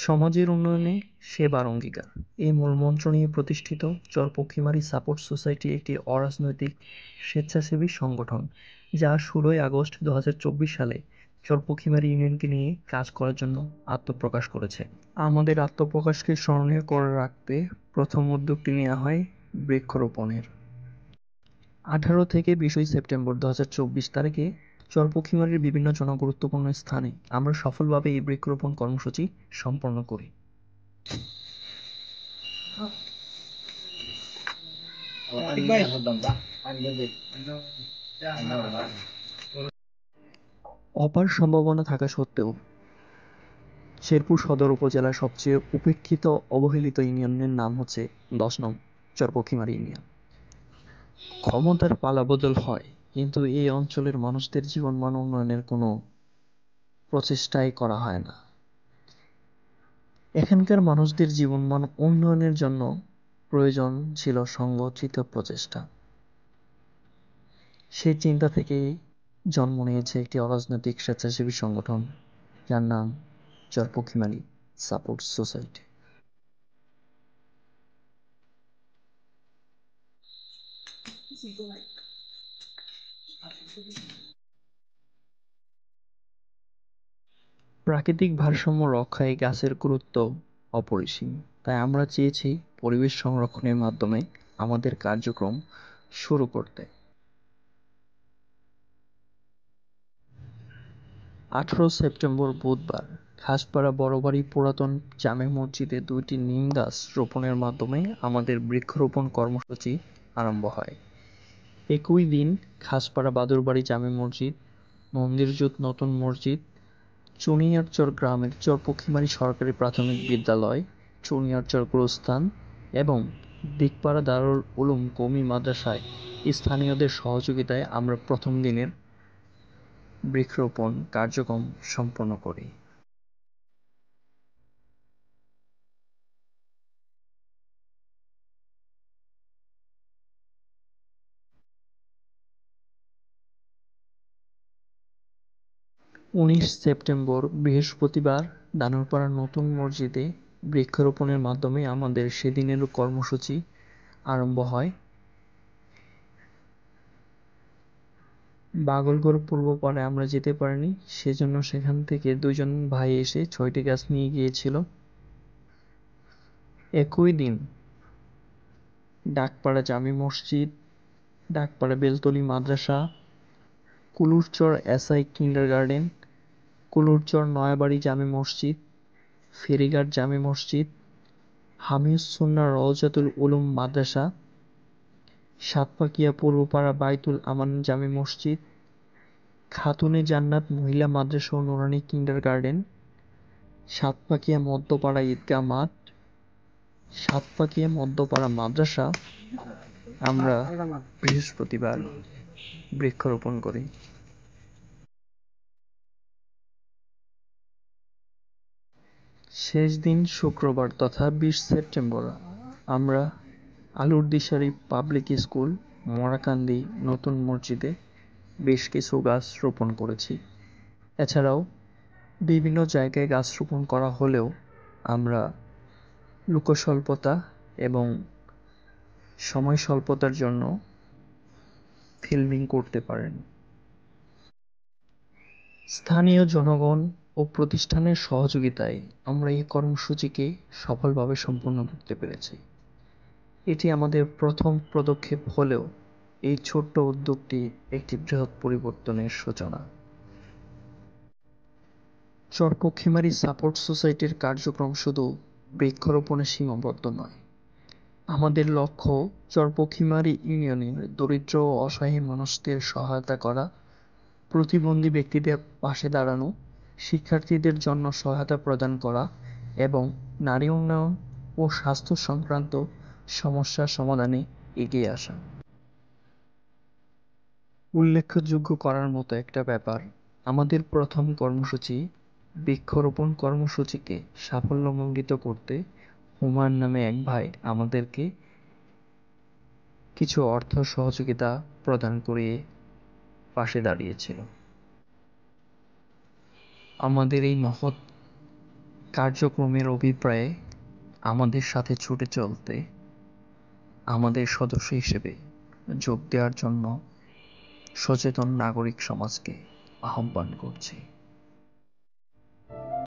সমাজের উন্নয়নে সেবার অঙ্গীকার এই মূলমন্ত্র নিয়ে প্রতিষ্ঠিত চরপক্ষীমারী সাপোর্ট সোসাইটি একটি অরাজনৈতিক স্বেচ্ছাসেবী সংগঠন যা ১৬ই আগস্ট ২০২৪ সালে চরপক্ষীমারী ইউনিয়নকে নিয়ে কাজ করার জন্য আত্মপ্রকাশ করেছে। আমাদের আত্মপ্রকাশকে স্মরণীয় করে রাখতে প্রথম উদ্যোগটি নেওয়া হয় বৃক্ষরোপণের। ১৮ থেকে ২০ সেপ্টেম্বর ২০২৪ তারিখে চরপক্ষীমারীর বিভিন্ন জনগুরুত্বপূর্ণ স্থানে আমরা সফলভাবে এই বৃক্ষরোপণ কর্মসূচি সম্পন্ন করি। অপার সম্ভাবনা থাকা সত্ত্বেও শেরপুর সদর উপজেলার সবচেয়ে উপেক্ষিত অবহেলিত ইউনিয়নের নাম হচ্ছে ১০ নং চরপক্ষীমারী ইউনিয়ন। ক্ষমতার পালাবদল হয়, কিন্তু এই অঞ্চলের মানুষদের জীবনমান উন্নয়নের কোনো প্রচেষ্টাই করা হয় না। এখানকার মানুষদের জীবনমান উন্নয়নের জন্য প্রয়োজন ছিল সংগঠিত প্রচেষ্টা। সেই চিন্তা থেকেই জন্ম নিয়েছে একটি অরাজনৈতিক স্বেচ্ছাসেবী সংগঠন যার নাম চরপক্ষীমারী সাপোর্ট সোসাইটি। প্রাকৃতিক ভারসাম্য রক্ষায় গাছের গুরুত্ব অপরিসীম, তাই আমরা চেয়েছি পরিবেশ সংরক্ষণের মাধ্যমে আমাদের কার্যক্রম শুরু করতে। ১৮ সেপ্টেম্বর বুধবার খাসপাড়া বড়বাড়ি পুরাতন জামে মসজিদে ২টি নিম গাছ রোপণের মাধ্যমে আমাদের বৃক্ষরোপণ কর্মসূচি আরম্ভ হয়। একই দিন খাসপাড়া বাদুরবাড়ি জামে মসজিদ, মন্দিরজুত নতুন মসজিদ, চুনিয়ারচর গ্রামের চরপক্ষীমারী সরকারি প্রাথমিক বিদ্যালয়, চুনিয়ারচর গুরুস্থান এবং দিকপাড়া দারুল উলুম কওমি মাদ্রাসায় স্থানীয়দের সহযোগিতায় আমরা প্রথম দিনের বৃক্ষরোপণ কার্যক্রম সম্পন্ন করি। সেপ্টেম্বর বৃহস্পতিবার দানুরপাড়া নতুন মসজিদে বৃক্ষরোপণের মাধ্যমে আমাদের সেদিনের কর্মসূচি আরম্ভ হয়। বাগলগড় পূর্বপাড়ে আমরা যেতে পারিনি, সেজন্য সেখান থেকে দুজন ভাই এসে ৬টি গাছ নিয়ে গিয়েছিল। একই দিন ডাকপাড়া জামি মসজিদ, ডাকপাড়া বেলতলী মাদ্রাসা, কুলুরচর এসআই কিন্ডারগার্টেন, কুলুরচর নয়াবাড়ি জামে মসজিদ, ফেরিঘাট জামে মসজিদ, হামিদ সুন্নাহ রওজাতুল উলুম মাদ্রাসা, সাতপাকিয়া পূর্বপাড়া বাইতুল আমান জামে মসজিদ, খাতুনে জান্নাত মহিলা মাদ্রাসা ও নুরানী কিন্ডারগার্টেন, সাতপাকিয়া মধ্যপাড়া ঈদগাহ মাঠ, সাতপাকিয়া মধ্যপাড়া মাদ্রাসা আমরা বৃহস্পতিবার বৃক্ষরোপণ করি। শেষ দিন শুক্রবার তথা ২০ সেপ্টেম্বর আমরা আলুরদিশারি পাবলিক স্কুল, মরাকান্দি নতুন মসজিদে বেশ কিছু গাছ রোপণ করেছি। এছাড়াও বিভিন্ন জায়গায় গাছ রোপণ করা হলেও আমরা লোকস্বল্পতা এবং সময় স্বল্পতার জন্য ফিল্মিং করতে পারিনি। স্থানীয় জনগণ ও প্রতিষ্ঠানের সহযোগিতায় আমরা এই কর্মসূচিকে সফলভাবে সম্পন্ন করতে পেরেছি। এটি আমাদের প্রথম পদক্ষেপ হলেও এই ছোট্ট উদ্যোগটি একটি বৃহৎ পরিবর্তনের সূচনা। চরপক্ষীমারী সাপোর্ট সোসাইটির কার্যক্রম শুধু বৃক্ষরোপণে সীমাবদ্ধ নয়। আমাদের লক্ষ্য চরপক্ষীমারী ইউনিয়নের দরিদ্র ও অসহায় মানুষদের সহায়তা করা, প্রতিবন্ধী ব্যক্তিদের পাশে দাঁড়ানো, শিক্ষার্থীদের জন্য সহায়তা প্রদান করা এবং নারী উন্নয়ন ও স্বাস্থ্য সংক্রান্ত সমস্যা সমাধানে এগিয়ে আসা। উল্লেখযোগ্য করার মতো একটা ব্যাপার, আমাদের প্রথম কর্মসূচি বৃক্ষরোপণ কর্মসূচিকে সাফল্যমণ্ডিত করতে হুমায়ুন নামে এক ভাই আমাদেরকে কিছু অর্থ সহযোগিতা প্রদান করে পাশে দাঁড়িয়েছিল। আমাদের এই মহৎ কার্যক্রমের অভিপ্রায়ে আমাদের সাথে ছুটে চলতে আমাদের সদস্য হিসেবে যোগ দেওয়ার জন্য সচেতন নাগরিক সমাজকে আহ্বান করছি।